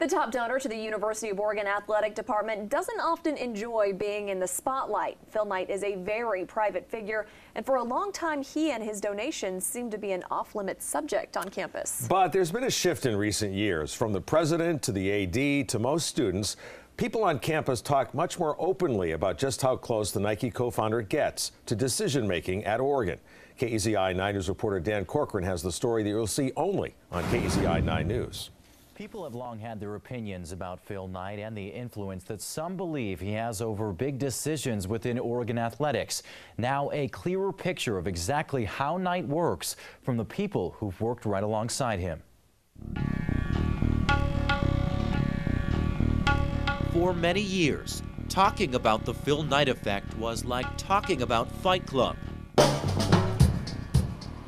The top donor to the University of Oregon Athletic Department doesn't often enjoy being in the spotlight. Phil Knight is a very private figure, and for a long time, he and his donations seemed to be an off-limits subject on campus. But there's been a shift in recent years. From the president to the AD to most students, people on campus talk much more openly about just how close the Nike co-founder gets to decision-making at Oregon. KEZI 9 News reporter Dan Corcoran has the story that you'll see only on KEZI 9 News. People have long had their opinions about Phil Knight and the influence that some believe he has over big decisions within Oregon athletics. Now a clearer picture of exactly how Knight works from the people who've worked right alongside him. For many years, talking about the Phil Knight effect was like talking about Fight Club.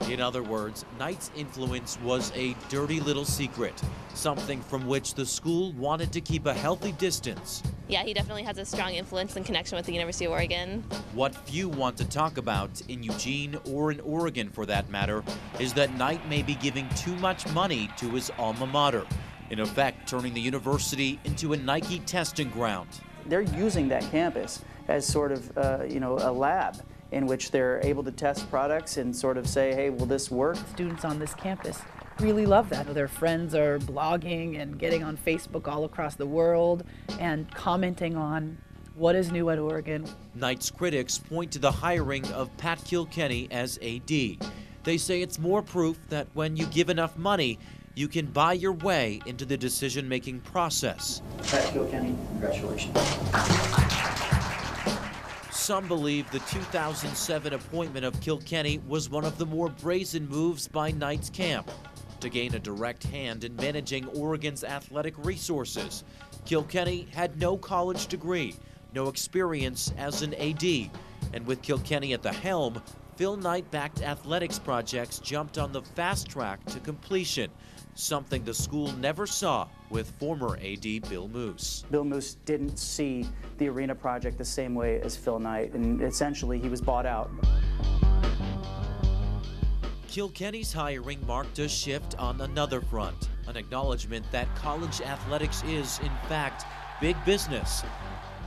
In other words, Knight's influence was a dirty little secret, something from which the school wanted to keep a healthy distance. Yeah, he definitely has a strong influence and connection with the University of Oregon. What few want to talk about, in Eugene or in Oregon for that matter, is that Knight may be giving too much money to his alma mater, in effect turning the university into a Nike testing ground. They're using that campus as sort of, a lab in which they're able to test products and sort of say, hey, will this work? Students on this campus really love that. Their friends are blogging and getting on Facebook all across the world and commenting on what is new at Oregon. Knight's critics point to the hiring of Pat Kilkenny as AD. They say it's more proof that when you give enough money, you can buy your way into the decision-making process. Pat Kilkenny, congratulations. Some believe the 2007 appointment of Kilkenny was one of the more brazen moves by Knight's camp to gain a direct hand in managing Oregon's athletic resources. Kilkenny had no college degree, no experience as an AD, and with Kilkenny at the helm, Phil Knight-backed athletics projects jumped on the fast track to completion, something the school never saw with former AD Bill Moose. Bill Moose didn't see the arena project the same way as Phil Knight, and essentially he was bought out. Kilkenny's hiring marked a shift on another front, an acknowledgement that college athletics is, in fact, big business.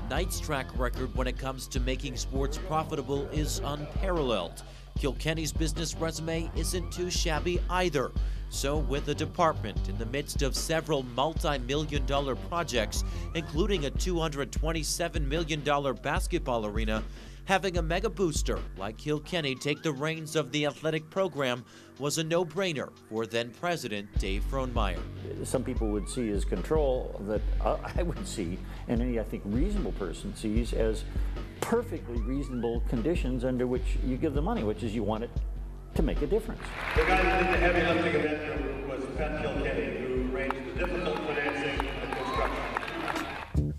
Knight's track record when it comes to making sports profitable is unparalleled. Kilkenny's business resume isn't too shabby either. So with the department in the midst of several multi-million-dollar projects, including a $227 million basketball arena, having a mega booster like Kilkenny take the reins of the athletic program was a no-brainer for then-President Dave Frohnmayer. Some people would see as control that I would see, and any, I think, reasonable person sees as perfectly reasonable conditions under which you give the money, which is you want it to make a difference. The guy who did the heavy lifting event was Pat Kilkenny, who arranged the difficult financing and construction.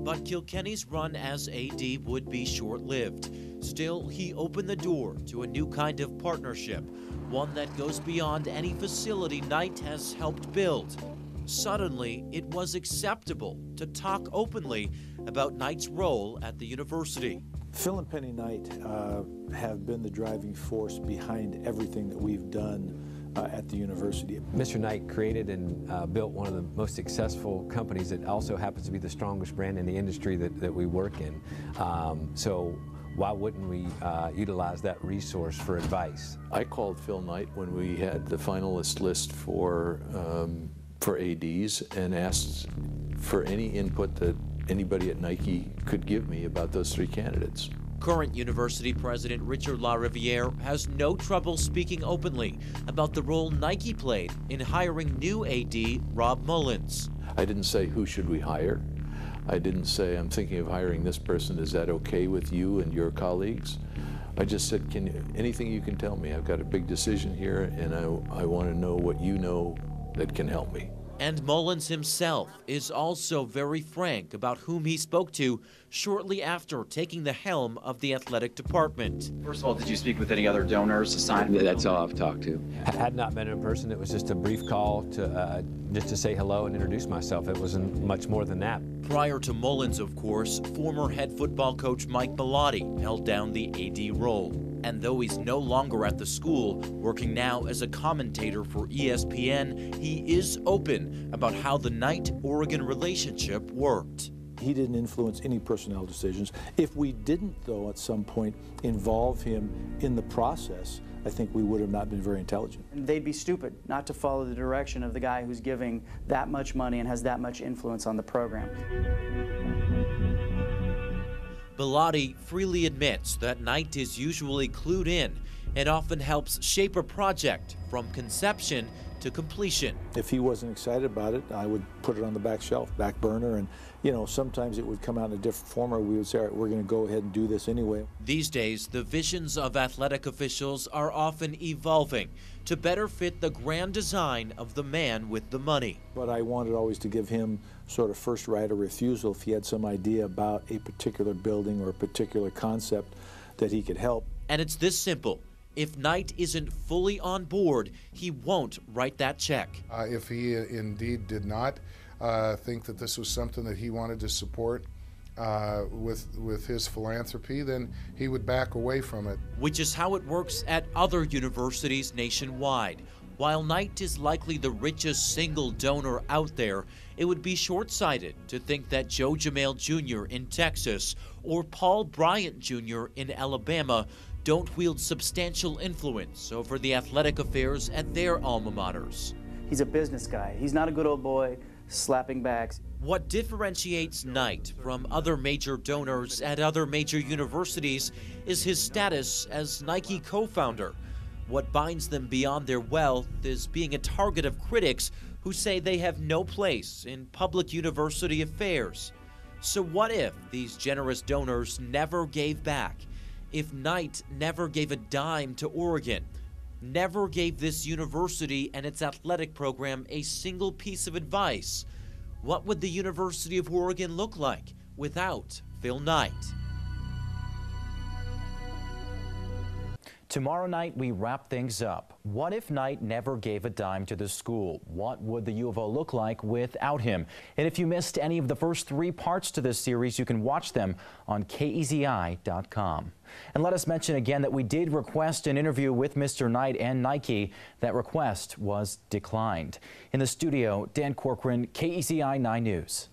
But Kilkenny's run as AD would be short-lived. Still, he opened the door to a new kind of partnership, one that goes beyond any facility Knight has helped build. Suddenly, it was acceptable to talk openly about Knight's role at the university. Phil and Penny Knight have been the driving force behind everything that we've done at the university. Mr. Knight created and built one of the most successful companies that also happens to be the strongest brand in the industry that we work in. So why wouldn't we utilize that resource for advice? I called Phil Knight when we had the finalist list for ADs and asked for any input that anybody at Nike could give me about those three candidates. Current university president Richard LaRiviere has no trouble speaking openly about the role Nike played in hiring new AD Rob Mullins. I didn't say, who should we hire? I didn't say, I'm thinking of hiring this person, is that okay with you and your colleagues? I just said, anything you can tell me? I've got a big decision here and I want to know what you know that can help me. And Mullins himself is also very frank about whom he spoke to shortly after taking the helm of the athletic department. First of all, did you speak with any other donors assigned? That's all I've talked to. I had not met in person. It was just a brief call to just to say hello and introduce myself. It wasn't much more than that. Prior to Mullins, of course, former head football coach Mike Bellotti held down the AD role. And though he's no longer at the school, working now as a commentator for ESPN, he is open about how the Knight-Oregon relationship worked. He didn't influence any personnel decisions. If we didn't, though, at some point involve him in the process, I think we would have not been very intelligent. And they'd be stupid not to follow the direction of the guy who's giving that much money and has that much influence on the program. Bellotti freely admits that Knight is usually clued in and often helps shape a project from conception to completion. If he wasn't excited about it, I would put it on the back shelf, back burner, and sometimes it would come out in a different form, or we would say, all right, we're going to go ahead and do this anyway. These days, the visions of athletic officials are often evolving to better fit the grand design of the man with the money. But I wanted always to give him sort of first right of refusal if he had some idea about a particular building or a particular concept that he could help. And it's this simple. If Knight isn't fully on board, he won't write that check. If he indeed did not think that this was something that he wanted to support with his philanthropy, then he would back away from it. Which is how it works at other universities nationwide. While Knight is likely the richest single donor out there, it would be short-sighted to think that Joe Jamail Jr. in Texas or Paul Bryant Jr. in Alabama don't wield substantial influence over the athletic affairs at their alma maters. He's a business guy. He's not a good old boy slapping backs. What differentiates Knight from other major donors at other major universities is his status as Nike co-founder. What binds them beyond their wealth is being a target of critics who say they have no place in public university affairs. So what if these generous donors never gave back? If Knight never gave a dime to Oregon, never gave this university and its athletic program a single piece of advice, what would the University of Oregon look like without Phil Knight? Tomorrow night, we wrap things up. What if Knight never gave a dime to the school? What would the U of O look like without him? And if you missed any of the first 3 parts to this series, you can watch them on KEZI.com. And let us mention again that we did request an interview with Mr. Knight and Nike. That request was declined. In the studio, Dan Corcoran, KEZI 9 News.